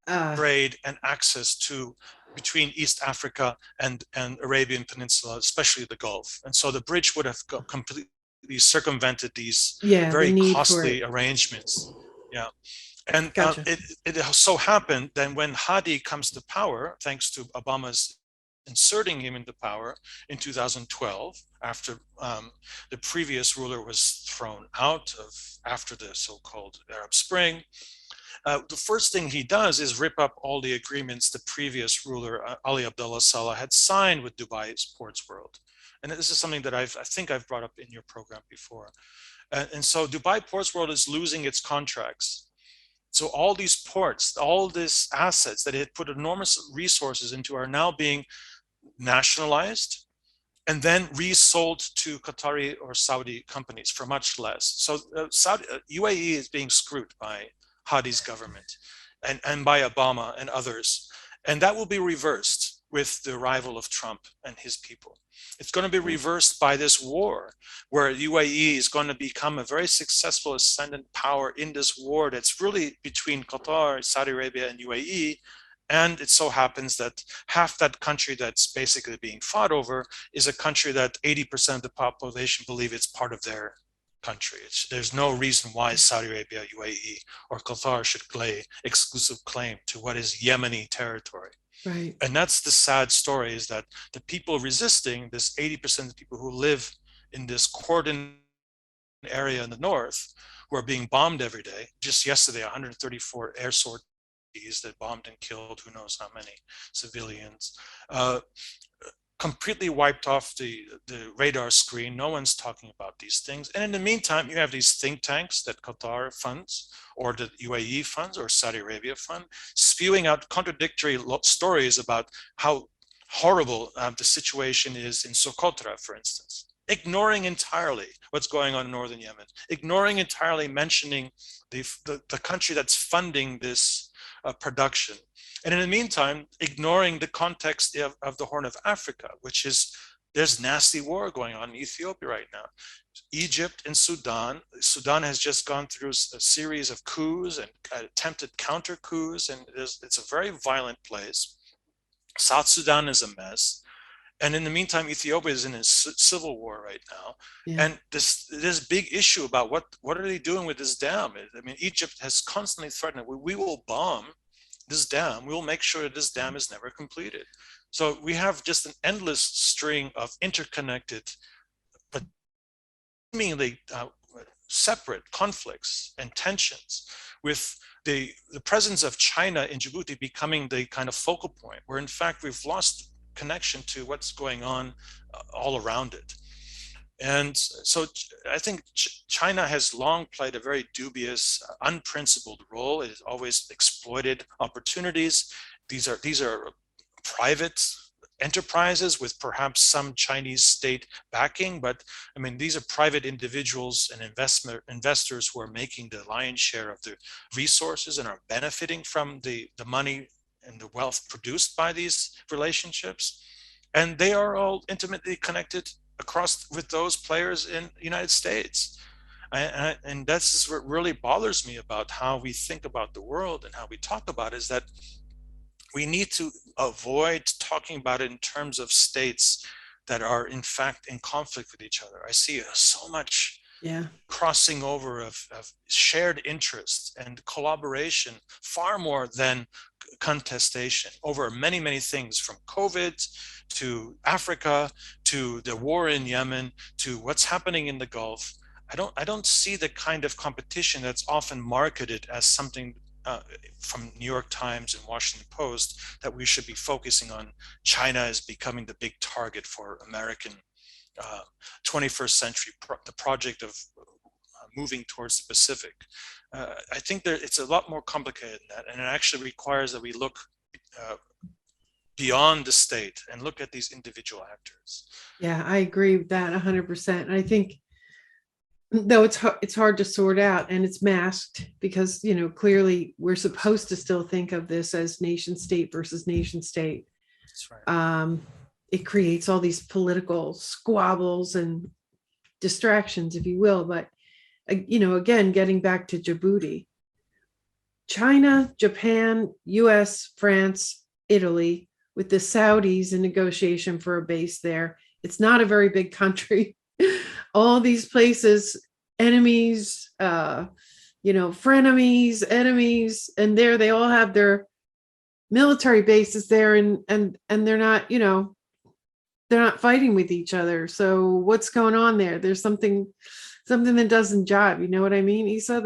Uh, trade and access to between East Africa and Arabian Peninsula, especially the Gulf. And so the bridge would have completely circumvented these yeah, the very need for costly it. arrangements. Yeah. And Gotcha. it so happened then when Hadi comes to power, thanks to Obama's inserting him into power in 2012, after the previous ruler was thrown out of after the so-called Arab Spring, the first thing he does is rip up all the agreements the previous ruler, Ali Abdullah Saleh, had signed with Dubai's Ports World. And this is something that I think I've brought up in your program before. And so Dubai Ports World is losing its contracts. So all these ports, all these assets that it had put enormous resources into are now being nationalized and then resold to Qatari or Saudi companies for much less. So UAE is being screwed by Hadi's government and by Obama and others. And that will be reversed with the arrival of Trump and his people. It's going to be reversed by this war, where UAE is going to become a very successful ascendant power in this war that's really between Qatar, Saudi Arabia, and UAE. And it so happens that half that country that's basically being fought over is a country that 80% of the population believe it's part of their country. There's no reason why Saudi Arabia, UAE, or Qatar should lay exclusive claim to what is Yemeni territory. Right. And that's the sad story, is that the people resisting, this 80% of the people who live in this cordon area in the north, who are being bombed every day. Just yesterday, 134 air sorties that bombed and killed who knows how many civilians. Completely wiped off the radar screen. No one's talking about these things. And in the meantime, you have these think tanks that Qatar funds, or the UAE funds, or Saudi Arabia fund, spewing out contradictory stories about how horrible the situation is in Socotra, for instance, ignoring entirely what's going on in northern Yemen, ignoring entirely mentioning the country that's funding this production. And in the meantime, ignoring the context of the Horn of Africa, which is there's nasty war going on in Ethiopia right now. Egypt and Sudan. Sudan has just gone through a series of coups and attempted counter coups, and it's a very violent place. South Sudan is a mess. And in the meantime, Ethiopia is in a civil war right now. Yeah. And this big issue about what are they doing with this dam? I mean, Egypt has constantly threatened, we will bomb this dam. We will make sure that this dam is never completed. So we have just an endless string of interconnected, but seemingly separate conflicts and tensions, with the presence of China in Djibouti becoming the kind of focal point, where in fact we've lost connection to what's going on all around it. And so I think China has long played a very dubious, unprincipled role. It has always exploited opportunities. These are private enterprises with perhaps some Chinese state backing, but I mean, these are private individuals and investors who are making the lion's share of the resources and are benefiting from the money and the wealth produced by these relationships. And they are all intimately connected across with those players in the United States. And that's what really bothers me about how we think about the world and how we talk about it, is that we need to avoid talking about it in terms of states that are in fact in conflict with each other. I see so much crossing over of shared interests and collaboration, far more than contestation over many, many things, from COVID to Africa, to the war in Yemen, to what's happening in the Gulf. I don't see the kind of competition that's often marketed as something from New York Times and Washington Post, that we should be focusing on China as becoming the big target for American 21st century, the project of moving towards the Pacific. I think it's a lot more complicated than that, and it actually requires that we look beyond the state and look at these individual actors. Yeah, I agree with that 100%. And I think, though it's hard to sort out, and it's masked because, clearly we're supposed to still think of this as nation state versus nation state. That's right. It creates all these political squabbles and distractions, if you will. But, again, getting back to Djibouti, China, Japan, US, France, Italy, with the Saudis in negotiation for a base there. It's not a very big country. All these places, enemies, frenemies, enemies, and there they all have their military bases there, and they're not, they're not fighting with each other. So what's going on there? There's something that doesn't jive. You know what I mean, Isa?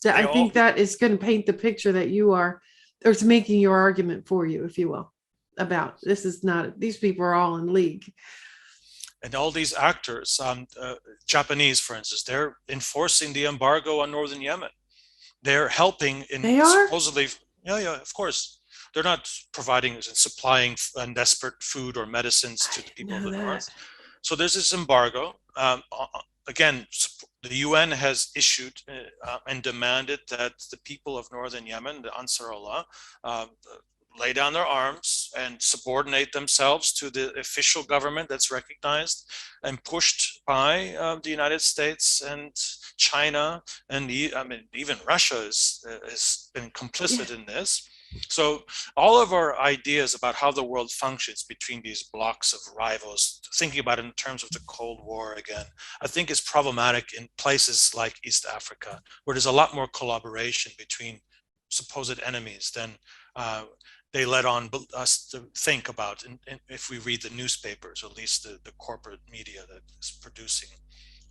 I think that is going to paint the picture that you are, or it's making your argument for you, if you will, about this is not, these people are all in league. And all these actors, Japanese, for instance, they're enforcing the embargo on northern Yemen. They're helping in supposedly, yeah, of course. They're not providing and supplying desperate food or medicines to the people of the north. So there's this embargo. Again, the UN has issued and demanded that the people of northern Yemen, the Ansar Allah, lay down their arms and subordinate themselves to the official government that's recognized and pushed by the United States and China, and even Russia has been complicit in this. So all of our ideas about how the world functions between these blocks of rivals, thinking about it in terms of the Cold War again, I think is problematic in places like East Africa, where there's a lot more collaboration between supposed enemies than they let on us to think about, and if we read the newspapers, or at least the corporate media that is producing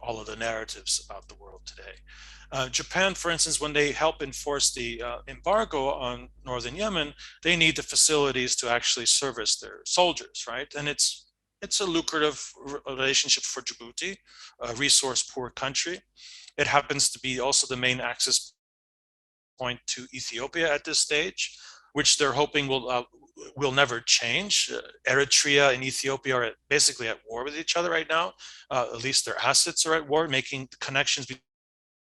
all of the narratives about the world today. Japan, for instance, when they help enforce the embargo on northern Yemen, they need the facilities to actually service their soldiers, right? And it's a lucrative relationship for Djibouti, a resource-poor country. It happens to be also the main access point to Ethiopia at this stage, which they're hoping will never change. Eritrea and Ethiopia are basically at war with each other right now. At least their assets are at war, making connections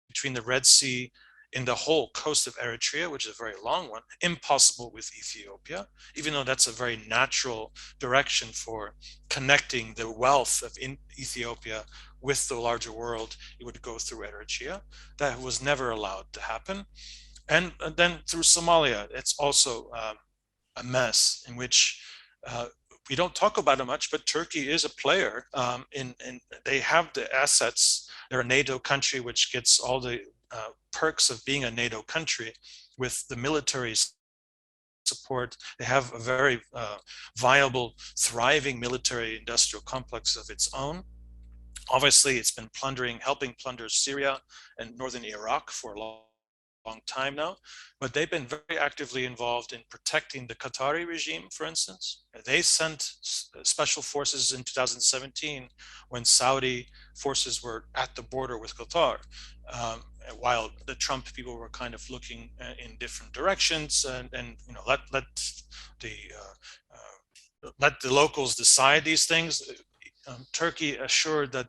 between the Red Sea and the whole coast of Eritrea, which is a very long one, impossible with Ethiopia, even though that's a very natural direction for connecting the wealth of Ethiopia with the larger world. It would go through Eritrea. That was never allowed to happen. And then through Somalia, it's also a mess in which we don't talk about it much, but Turkey is a player, and they have the assets. They're a NATO country, which gets all the perks of being a NATO country with the military support. They have a very viable, thriving military industrial complex of its own. Obviously, it's been helping plunder Syria and northern Iraq for a long time now, but they've been very actively involved in protecting the Qatari regime, for instance. They sent special forces in 2017 when Saudi forces were at the border with Qatar, while the Trump people were kind of looking in different directions, and let the locals decide these things. Turkey assured that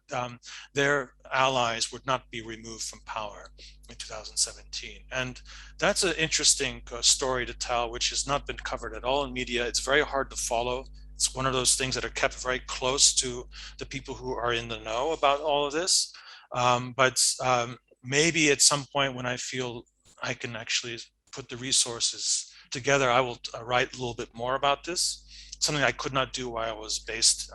their allies would not be removed from power in 2017. And that's an interesting story to tell, which has not been covered at all in media. It's very hard to follow. It's one of those things that are kept very close to the people who are in the know about all of this. But maybe at some point when I feel I can actually put the resources together, I will write a little bit more about this. Something I could not do while I was based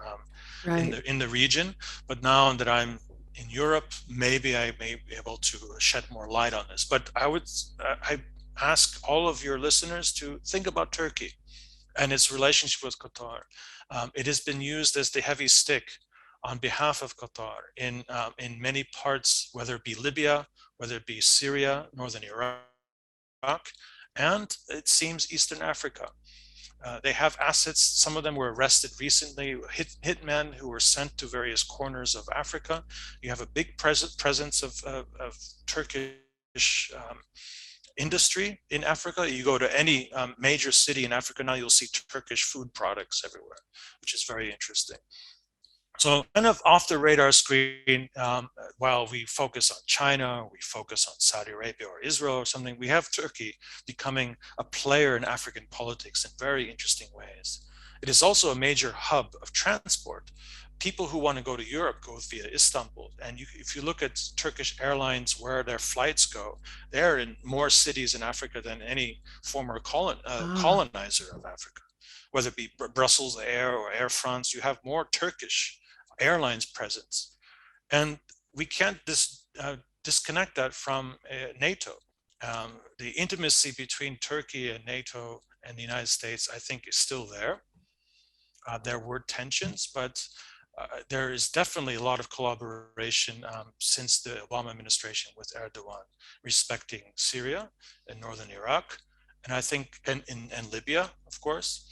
in the region, but now that I'm in Europe, maybe I may be able to shed more light on this. But I ask all of your listeners to think about Turkey and its relationship with Qatar. It has been used as the heavy stick on behalf of Qatar in many parts, whether it be Libya, whether it be Syria, northern Iraq, and it seems Eastern Africa. They have assets. Some of them were arrested recently, hitmen who were sent to various corners of Africa. You have a big presence of Turkish industry in Africa. You go to any major city in Africa now, you'll see Turkish food products everywhere, which is very interesting. So kind of off the radar screen, while we focus on China, we focus on Saudi Arabia or Israel or something, we have Turkey becoming a player in African politics in very interesting ways. It is also a major hub of transport. People who want to go to Europe go via Istanbul. And if you look at Turkish Airlines, where their flights go, they're in more cities in Africa than any former colonizer of Africa. Whether it be Brussels Air or Air France, you have more Turkish airlines presence. And we can't disconnect that from NATO. The intimacy between Turkey and NATO and the United States, I think, is still there. There were tensions, but there is definitely a lot of collaboration since the Obama administration with Erdogan, respecting Syria and northern Iraq, and I think, and Libya, of course.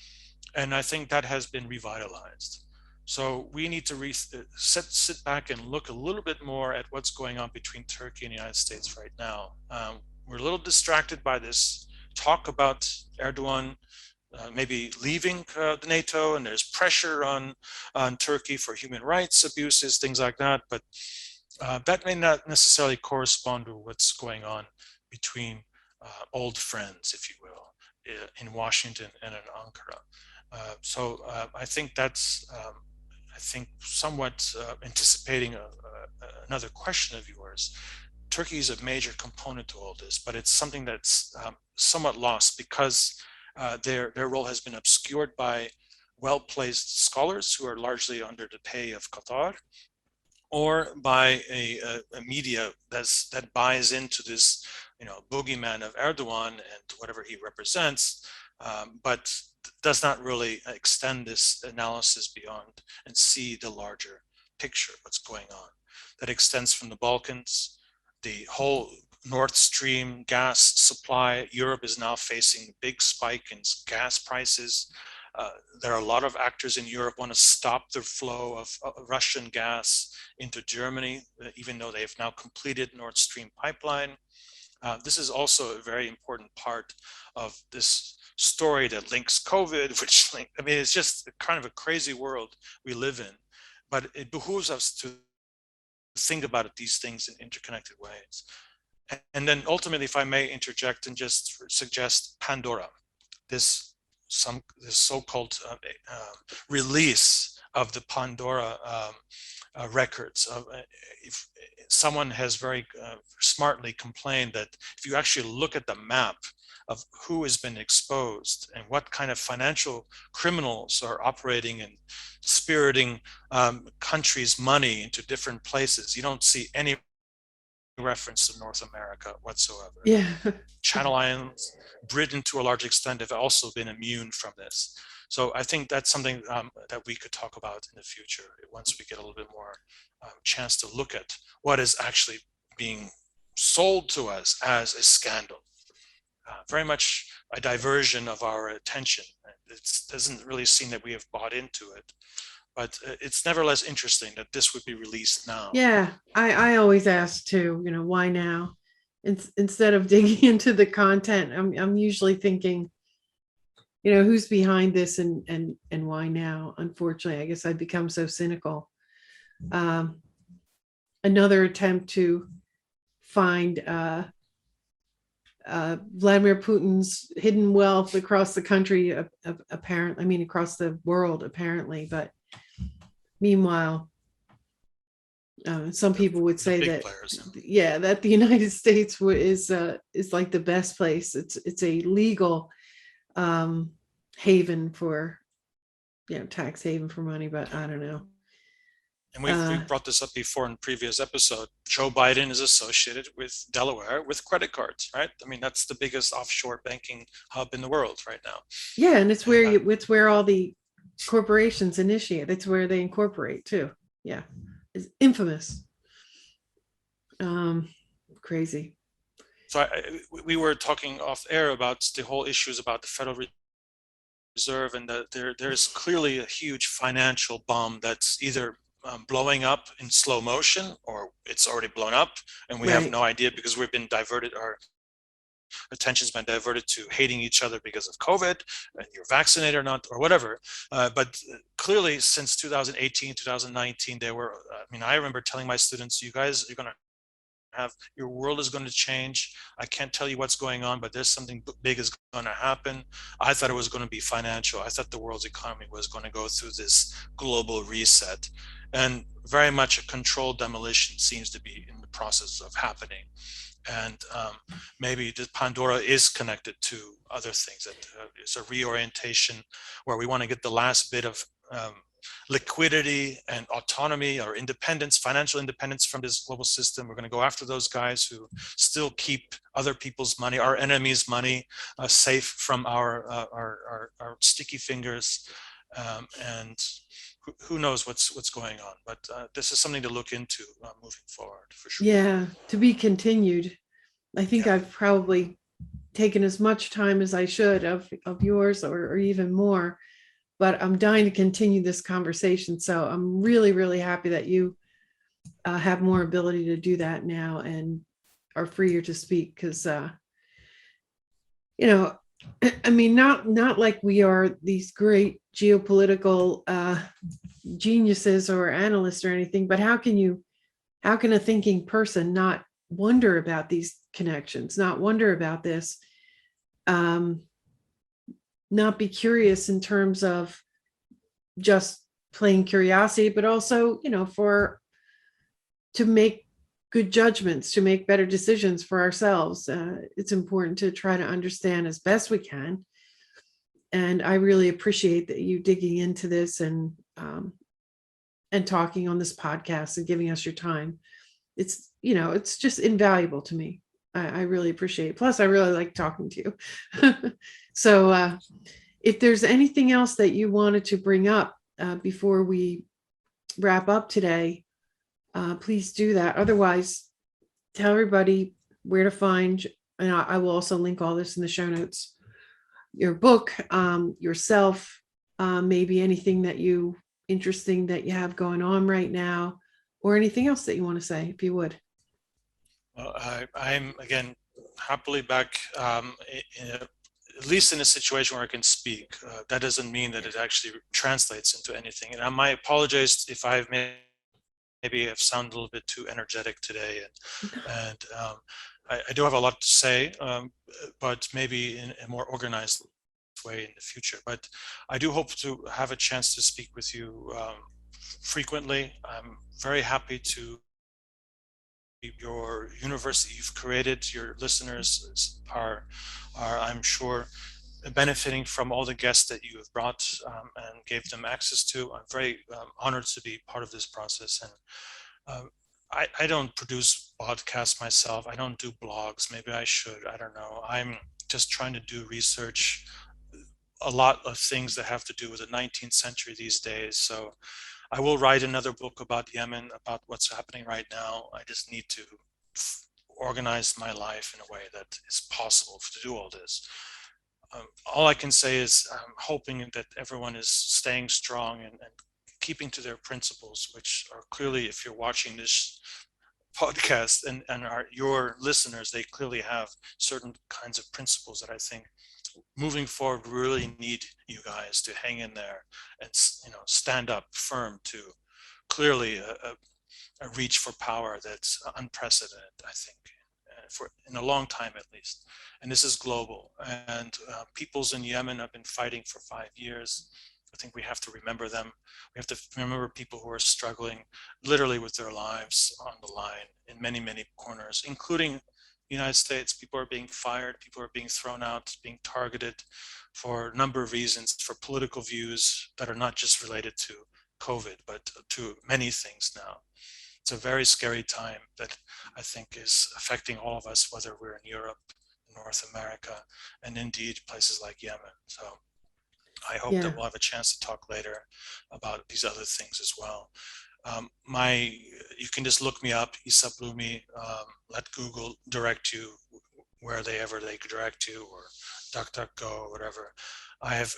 And I think that has been revitalized. So we need to sit back and look a little bit more at what's going on between Turkey and the United States right now. We're a little distracted by this talk about Erdogan maybe leaving the NATO, and there's pressure on Turkey for human rights abuses, things like that. But that may not necessarily correspond to what's going on between old friends, if you will, in Washington and in Ankara. So I think that's, I think, somewhat anticipating another question of yours. Turkey is a major component to all this, but it's something that's somewhat lost because their role has been obscured by well-placed scholars who are largely under the pay of Qatar, or by a media that buys into this, boogeyman of Erdogan and whatever he represents, but does not really extend this analysis beyond and see the larger picture, what's going on. That extends from the Balkans, the whole Nord Stream gas supply. Europe is now facing a big spike in gas prices. There are a lot of actors in Europe want to stop the flow of Russian gas into Germany, even though they've now completed Nord Stream pipeline. This is also a very important part of this story that links COVID, it's just kind of a crazy world we live in, but it behooves us to think about these things in interconnected ways. And then ultimately, if I may interject and just suggest Pandora, this so-called release of the Pandora records. If someone has very smartly complained that if you actually look at the map of who has been exposed and what kind of financial criminals are operating and spiriting countries' money into different places, you don't see any reference to North America whatsoever. Yeah. Channel Islands, Britain to a large extent have also been immune from this. So I think that's something that we could talk about in the future once we get a little bit more chance to look at what is actually being sold to us as a scandal. Very much a diversion of our attention. It doesn't really seem that we have bought into it, but it's nevertheless interesting that this would be released now. Yeah, I always ask too, why now? Instead of digging into the content, I'm usually thinking, who's behind this and why now? Unfortunately, I guess I've become so cynical. Another attempt to find Vladimir Putin's hidden wealth across the country, apparently, across the world, apparently. But meanwhile, some people would say that, that the United States is like the best place. It's a legal haven for, tax haven for money, but I don't know. And we've brought this up before in previous episode. Joe Biden is associated with Delaware with credit cards, right? That's the biggest offshore banking hub in the world right now. Yeah, and it's where all the corporations initiate. It's where they incorporate too. Yeah, it's infamous. Crazy. So we were talking off air about the whole issues about the Federal reserve, and that there's clearly a huge financial bomb that's either blowing up in slow motion, or it's already blown up and we have Right. no idea because we've been diverted, our attention's been diverted to hating each other because of COVID and you're vaccinated or not, or whatever. But clearly since 2018, 2019, they were, I remember telling my students, you guys, you're going to have, your world is going to change. I can't tell you what's going on, but there's something big is going to happen. I thought it was going to be financial. I thought the world's economy was going to go through this global reset, and very much a controlled demolition seems to be in the process of happening. And maybe the Pandora is connected to other things, that it's a reorientation where we want to get the last bit of liquidity and autonomy or independence, financial independence from this global system. We're going to go after those guys who still keep other people's money, our enemies' money, safe from our sticky fingers. And who knows what's going on? But this is something to look into moving forward, for sure. Yeah, to be continued. I think Yeah. I've probably taken as much time as I should of yours, or even more, but I'm dying to continue this conversation. So I'm really, really happy that you have more ability to do that now and are freer to speak, because not like we are these great geopolitical geniuses or analysts or anything, but how can a thinking person not wonder about these connections, not wonder about this, not be curious in terms of just plain curiosity, but also, to make good judgments, to make better decisions for ourselves. It's important to try to understand as best we can. And I really appreciate that you digging into this and talking on this podcast and giving us your time. It's just invaluable to me. I really appreciate it. Plus, I really like talking to you. So if there's anything else that you wanted to bring up before we wrap up today, please do that. Otherwise, tell everybody where to find, and I will also link all this in the show notes, your book, yourself, maybe anything interesting that you have going on right now, or anything else that you want to say, if you would. Well, I'm again happily back, at least in a situation where I can speak. That doesn't mean that it actually translates into anything. And I might apologize if I've maybe have sounded a little bit too energetic today, and I do have a lot to say, but maybe in a more organized way in the future. But I do hope to have a chance to speak with you frequently. I'm very happy to your university you've created. Your listeners are I'm sure benefiting from all the guests that you have brought and gave them access to. I'm very honored to be part of this process. And I don't produce podcasts myself. I don't do blogs. Maybe I should. I don't know. I'm just trying to do research, a lot of things that have to do with the 19th century these days. So I will write another book about Yemen, about what's happening right now. I just need to organize my life in a way that is possible to do all this. All I can say is I'm hoping that everyone is staying strong and keeping to their principles, which are clearly, if you're watching this podcast and are your listeners, they clearly have certain kinds of principles that I think moving forward, we really need you guys to hang in there and stand up firm to clearly a reach for power that's unprecedented, I think, for in a long time at least. And this is global. And peoples in Yemen have been fighting for 5 years. I think we have to remember them. We have to remember people who are struggling literally with their lives on the line in many, many corners, including the United States. People are being fired, people are being thrown out, being targeted for a number of reasons, for political views that are not just related to COVID, but to many things now. It's a very scary time that I think is affecting all of us, whether we're in Europe, North America, and indeed places like Yemen. So I hope that we'll have a chance to talk later about these other things as well. You can just look me up, Issa Blumi, let Google direct you wherever they could direct you, or DuckDuckGo or whatever. I have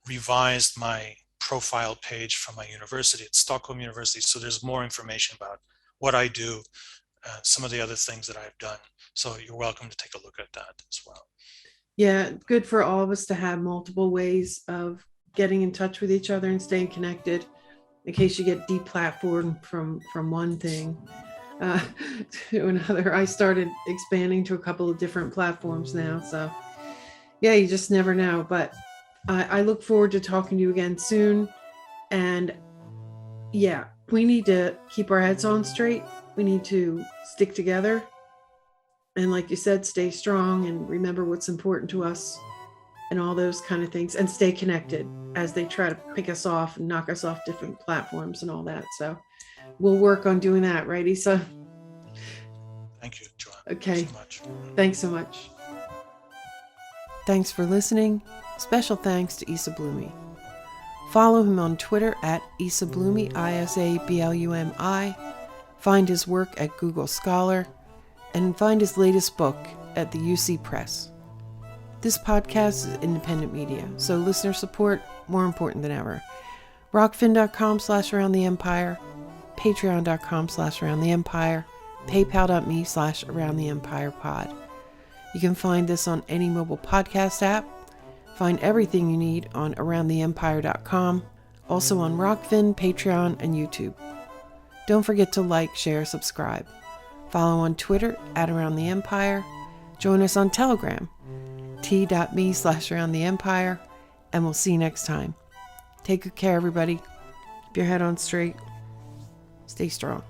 revised my profile page from my university at Stockholm University. So there's more information about what I do, some of the other things that I've done. So you're welcome to take a look at that as well. Yeah, good for all of us to have multiple ways of getting in touch with each other and staying connected in case you get deplatformed from one thing to another. I started expanding to a couple of different platforms now. So yeah, you just never know. But I look forward to talking to you again soon. And yeah, we need to keep our heads on straight. We need to stick together. And like you said, stay strong and remember what's important to us and all those kind of things, and stay connected as they try to pick us off and knock us off different platforms and all that. So we'll work on doing that, right, Isa? Thank you, Joanne. Okay. So much. Thanks so much. Thanks for listening. Special thanks to Isa Blumi. Follow him on Twitter at Isa Blumi, ISABLUMI. Find his work at Google Scholar, and find his latest book at the UC Press. This podcast is independent media, so listener support more important than ever. Rokfin.com/AroundTheEmpire, Patreon.com/AroundTheEmpire, PayPal.me/AroundTheEmpirePod. You can find this on any mobile podcast app. Find everything you need on AroundTheEmpire.com, also on Rokfin, Patreon, and YouTube. Don't forget to like, share, subscribe. Follow on Twitter at AroundTheEmpire. Join us on Telegram, t.me/AroundTheEmpire, and we'll see you next time. Take good care, everybody. Keep your head on straight. Stay strong.